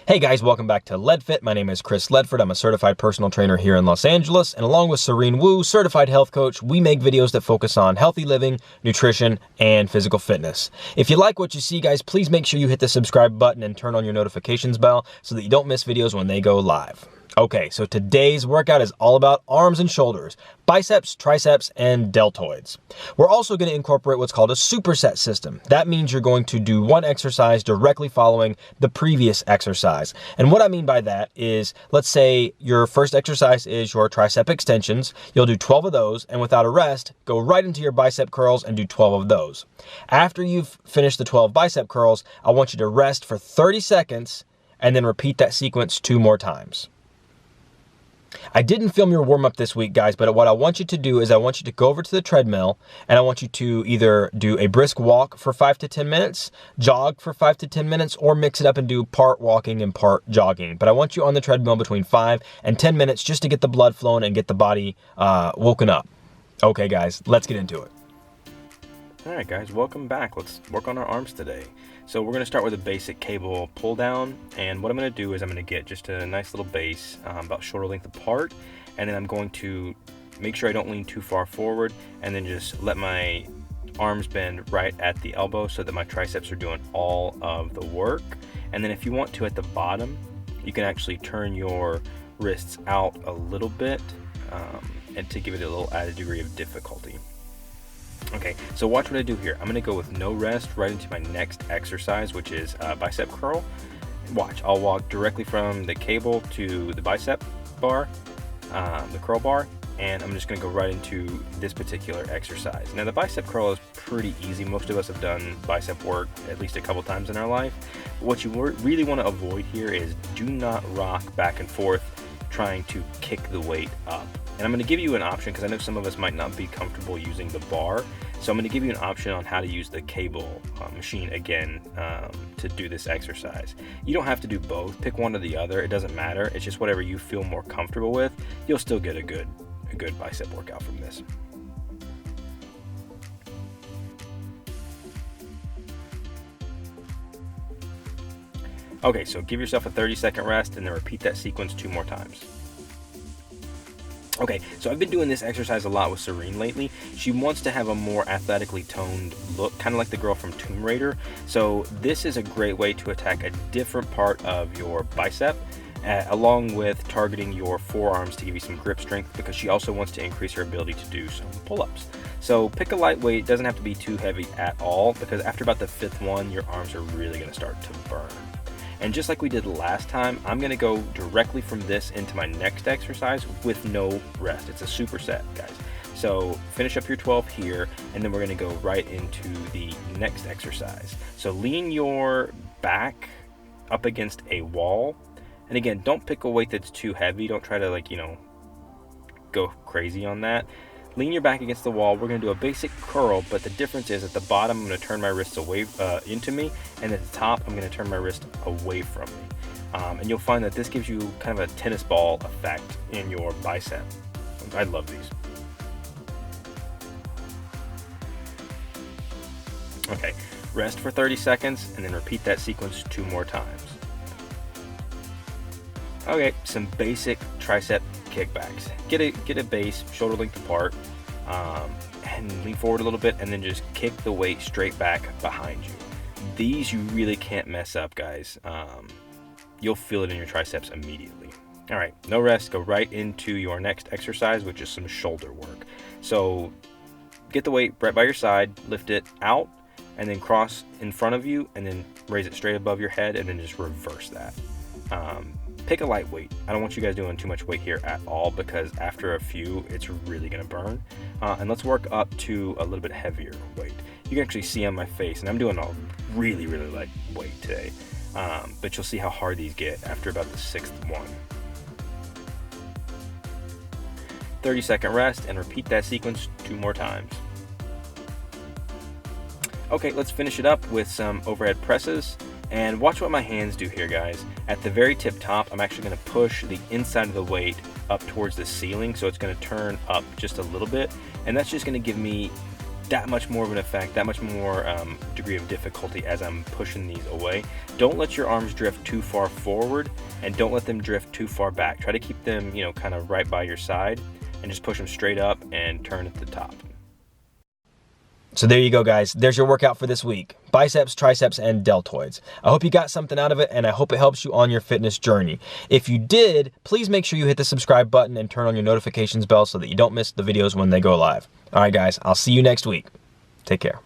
Hey guys, welcome back to Ledford. My name is Chris Ledford. I'm a certified personal trainer here in Los Angeles, and along with Serein Wu, certified health coach, we make videos that focus on healthy living, nutrition, and physical fitness. If you like what you see, guys, please make sure you hit the subscribe button and turn on your notifications bell so that you don't miss videos when they go live. Okay, so today's workout is all about arms and shoulders, biceps, triceps, and deltoids. We're also going to incorporate what's called a superset system. That means you're going to do one exercise directly following the previous exercise. And what I mean by that is, let's say your first exercise is your tricep extensions. You'll do 12 of those, and without a rest, go right into your bicep curls and do 12 of those. After you've finished the 12 bicep curls, I want you to rest for 30 seconds and then repeat that sequence 2 more times. I didn't film your warm-up this week, guys, but what I want you to do is I want you to go over to the treadmill and I want you to either do a brisk walk for 5 to 10 minutes, jog for 5 to 10 minutes, or mix it up and do part walking and part jogging. But I want you on the treadmill between 5 and 10 minutes just to get the blood flowing and get the body woken up. Okay, guys, let's get into it. All right, guys, welcome back. Let's work on our arms today. So we're going to start with a basic cable pull down, and what I'm going to do is I'm going to get just a nice little base about shoulder length apart, and then I'm going to make sure I don't lean too far forward, and then just let my arms bend right at the elbow so that my triceps are doing all of the work. And then if you want to, at the bottom, you can actually turn your wrists out a little bit and to give it a little added degree of difficulty. Okay, so watch what I do here. I'm going to go with no rest right into my next exercise, which is bicep curl. Watch, I'll walk directly from the cable to the bicep bar, the curl bar, and I'm just going to go right into this particular exercise. Now, the bicep curl is pretty easy. Most of us have done bicep work at least a couple times in our life. But what you really want to avoid here is do not rock back and forth trying to kick the weight up. And I'm going to give you an option because I know some of us might not be comfortable using the bar. So I'm going to give you an option on how to use the cable machine again to do this exercise. You don't have to do both. Pick one or the other. It doesn't matter. It's just whatever you feel more comfortable with. You'll still get a good bicep workout from this. Okay, so give yourself a 30-second rest and then repeat that sequence 2 more times. Okay, so I've been doing this exercise a lot with Serein lately. She wants to have a more athletically toned look, kind of like the girl from Tomb Raider. So this is a great way to attack a different part of your bicep, along with targeting your forearms to give you some grip strength, because she also wants to increase her ability to do some pull-ups. So pick a light weight. It doesn't have to be too heavy at all, because after about the 5th one, your arms are really going to start to burn. And just like we did last time, I'm going to go directly from this into my next exercise with no rest. It's a superset, guys. So finish up your 12 here, and then we're going to go right into the next exercise. So lean your back up against a wall. And again, don't pick a weight that's too heavy. Don't try to go crazy on that. Lean your back against the wall. We're going to do a basic curl, but the difference is at the bottom, I'm going to turn my wrists away into me, and at the top, I'm going to turn my wrist away from me. And you'll find that this gives you kind of a tennis ball effect in your bicep. I love these. Okay, rest for 30 seconds, and then repeat that sequence 2 more times. Okay, some basic tricep kickbacks. Get a base, shoulder length apart, and lean forward a little bit, and then just kick the weight straight back behind you. These you really can't mess up, guys. You'll feel it in your triceps immediately. All right, no rest. Go right into your next exercise, which is some shoulder work. So get the weight right by your side, lift it out, and then cross in front of you, and then raise it straight above your head, and then just reverse that. Pick a light weight. I don't want you guys doing too much weight here at all, because after a few, it's really going to burn. And let's work up to a little bit heavier weight. You can actually see on my face, and I'm doing a really, really light weight today. But you'll see how hard these get after about the 6th one. 30-second rest, and repeat that sequence 2 more times. Okay, let's finish it up with some overhead presses. And watch what my hands do here, guys. At the very tip top, I'm actually going to push the inside of the weight up towards the ceiling, so it's going to turn up just a little bit. And that's just going to give me that much more of an effect, that much more degree of difficulty as I'm pushing these away. Don't let your arms drift too far forward, and don't let them drift too far back. Try to keep them, you know, kind of right by your side, and just push them straight up and turn at the top. So there you go, guys. There's your workout for this week. Biceps, triceps, and deltoids. I hope you got something out of it, and I hope it helps you on your fitness journey. If you did, please make sure you hit the subscribe button and turn on your notifications bell so that you don't miss the videos when they go live. All right, guys, I'll see you next week. Take care.